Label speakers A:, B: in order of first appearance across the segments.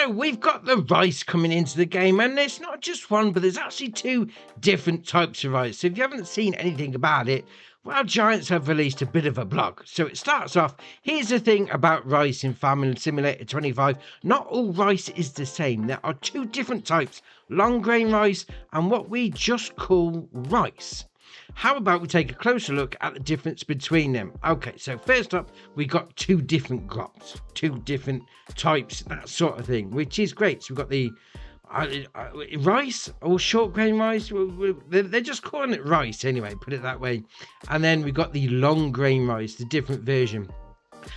A: So we've got the rice coming into the game, and there's not just one, but there's actually two different types of rice. So if you haven't seen anything about it, well, Giants have released a bit of a blog. So it starts off, here's the thing about rice in Farming Simulator 25. Not all rice is the same. There are two different types, long grain rice and what we just call rice. How about we take a closer look at the difference between them? Okay, so first up, we got two different crops, two different types, that sort of thing, which is great. So we've got the rice or short grain rice. They're just calling it rice anyway, put it that way. And then we've got the long grain rice, the different version.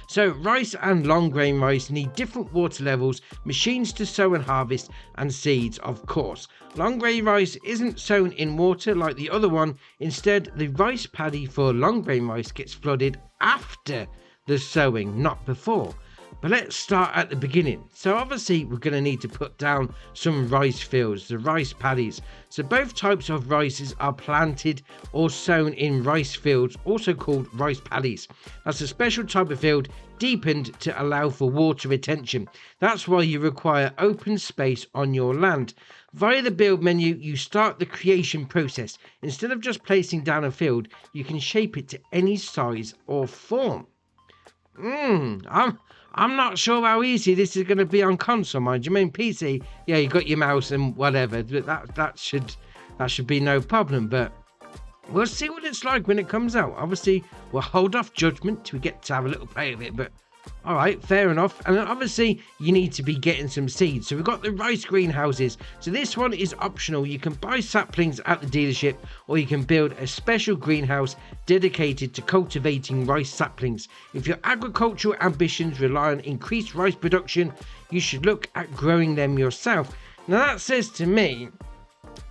A: So rice and long grain rice need different water levels, machines to sow and harvest, and seeds, of course. Long grain rice isn't sown in water like the other one. Instead, the rice paddy for long grain rice gets flooded after the sowing, not before. But let's start at the beginning. So obviously we're going to need to put down some rice fields, the rice paddies. So both types of rices are planted or sown in rice fields, also called rice paddies. That's a special type of field deepened to allow for water retention. That's why you require open space on your land. Via the build menu, you start the creation process. Instead of just placing down a field, you can shape it to any size or form. I'm not sure how easy this is going to be on console, mind you. I mean, PC, yeah, you got your mouse and whatever. That should be no problem. But we'll see what it's like when it comes out. Obviously, we'll hold off judgment till we get to have a little play of it. But all right, fair enough. And obviously, you need to be getting some seeds. So we've got the rice greenhouses. So this one is optional. You can buy saplings at the dealership, or you can build a special greenhouse dedicated to cultivating rice saplings. If your agricultural ambitions rely on increased rice production, you should look at growing them yourself. Now that says to me,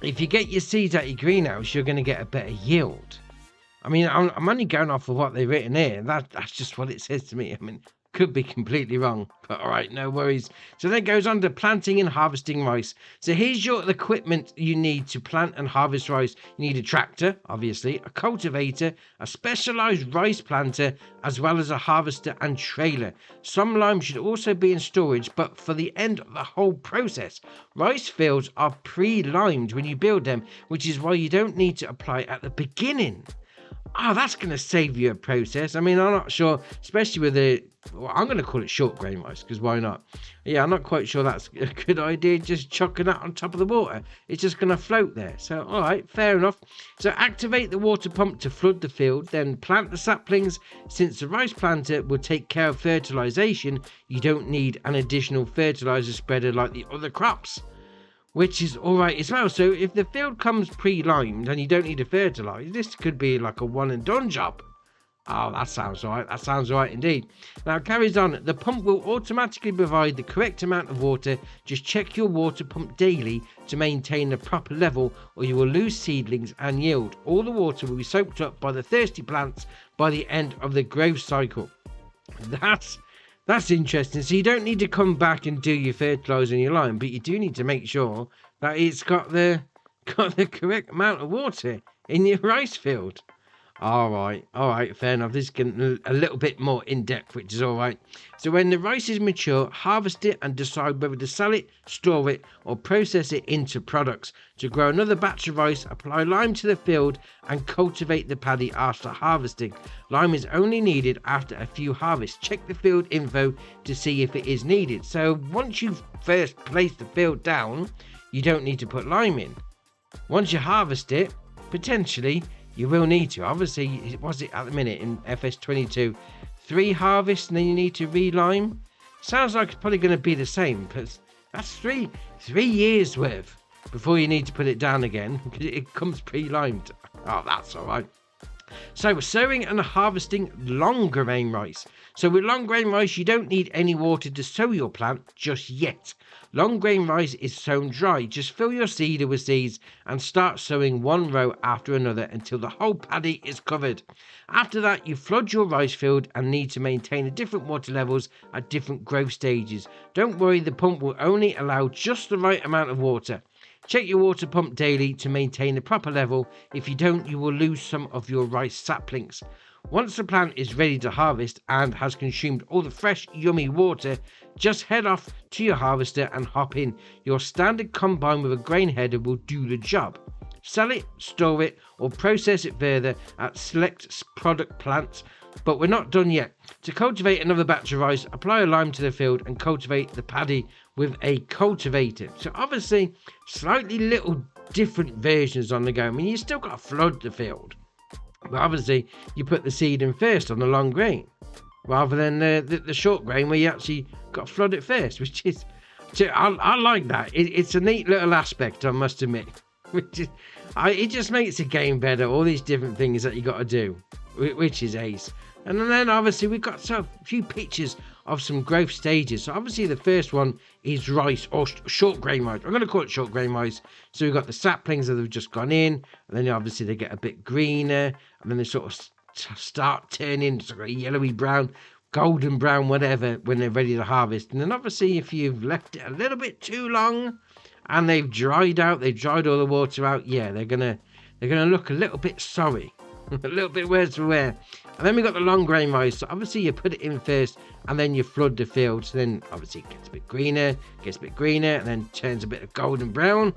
A: if you get your seeds at your greenhouse, you're going to get a better yield. I mean, I'm only going off of what they've written here. That's just what it says to me. I mean, could be completely wrong, but all right, no worries. So then it goes on to planting and harvesting rice. So here's your equipment you need to plant and harvest rice. You need a tractor, obviously, a cultivator, a specialized rice planter, as well as a harvester and trailer. Some lime should also be in storage, but for the end of the whole process. Rice fields are pre-limed when you build them, which is why you don't need to apply at the beginning. Oh, that's going to save you a process. I mean, I'm not sure, especially with I'm going to call it short grain rice, because why not? Yeah, I'm not quite sure that's a good idea, just chucking that on top of the water. It's just going to float there. So, all right, fair enough. So activate the water pump to flood the field, then plant the saplings. Since the rice planter will take care of fertilization, you don't need an additional fertilizer spreader like the other crops, which is all right as well. So if the field comes pre-limed and you don't need to fertilize, this could be like a one and done job. Oh, that sounds all right. That sounds all right indeed. Now it carries on. The pump will automatically provide the correct amount of water. Just check your water pump daily to maintain the proper level, or you will lose seedlings and yield. All the water will be soaked up by the thirsty plants by the end of the growth cycle. That's interesting. So you don't need to come back and do your fertilizer in your lime, but you do need to make sure that it's got the correct amount of water in your rice field. All right, fair enough. This is getting a little bit more in-depth, which is all right. So when the rice is mature, harvest it and decide whether to sell it, store it, or process it into products. To grow another batch of rice, apply lime to the field and cultivate the paddy after harvesting. Lime is only needed after a few harvests. Check the field info to see if it is needed. So once you've first placed the field down, you don't need to put lime in. Once you harvest it, potentially, you will need to. Obviously, was it at the minute in FS22, 3 harvests and then you need to re-lime? Sounds like it's probably going to be the same, because that's three years worth before you need to put it down again, because it comes pre-limed. Oh, that's all right. So sowing and harvesting long grain rice. So with long grain rice, you don't need any water to sow your plant just yet. Long grain rice is sown dry. Just fill your seeder with seeds and start sowing one row after another until the whole paddy is covered. After that, you flood your rice field and need to maintain the different water levels at different growth stages. Don't worry, the pump will only allow just the right amount of water. Check your water pump daily to maintain the proper level. If you don't, you will lose some of your rice saplings. Once the plant is ready to harvest and has consumed all the fresh, yummy water, just head off to your harvester and hop in. Your standard combine with a grain header will do the job. Sell it, store it, or process it further at select product plants. But we're not done yet. To cultivate another batch of rice, apply a lime to the field and cultivate the paddy with a cultivator. So obviously, slightly little different versions on the go. I mean, you still got to flood the field. But obviously, you put the seed in first on the long grain, rather than the short grain where you actually got to flood it first, which is, I like that. It's a neat little aspect, I must admit. It just makes the game better, all these different things that you got to do, which is ace. And then obviously we've got a few pictures of some growth stages. So obviously the first one is rice, or short grain rice. I'm going to call it short grain rice. So we've got the saplings that have just gone in, and then obviously they get a bit greener, and then they sort of start turning sort of yellowy brown, golden brown, whatever, when they're ready to harvest. And then obviously if you've left it a little bit too long and they've dried out, they've dried all the water out, yeah, they're gonna look a little bit sorry. A little bit worse for wear. And then we got the long grain rice. So obviously you put it in first and then you flood the field. So then obviously it gets a bit greener, and then turns a bit of golden brown,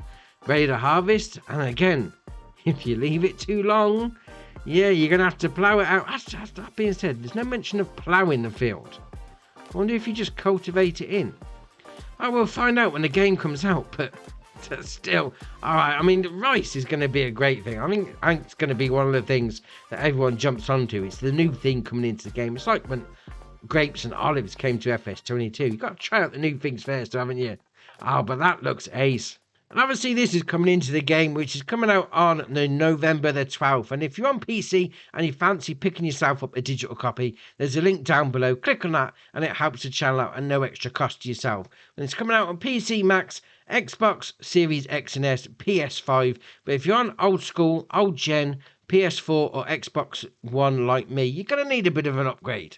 A: ready to harvest. And again, if you leave it too long, yeah, you're going to have to plough it out. That being said, there's no mention of ploughing the field. I wonder if you just cultivate it in. I will find out when the game comes out, but still, all right. I mean, rice is going to be a great thing. I think it's going to be one of the things that everyone jumps onto. It's the new thing coming into the game. It's like when grapes and olives came to FS22. You've got to try out the new things first, haven't you? Oh, but that looks ace. And obviously this is coming into the game, which is coming out on the November the 12th. And if you're on PC and you fancy picking yourself up a digital copy, there's a link down below. Click on that and it helps the channel out at no extra cost to yourself. And it's coming out on PC Max, Xbox Series X and S, PS5. But if you're on old school, old gen, PS4 or Xbox One like me, you're going to need a bit of an upgrade.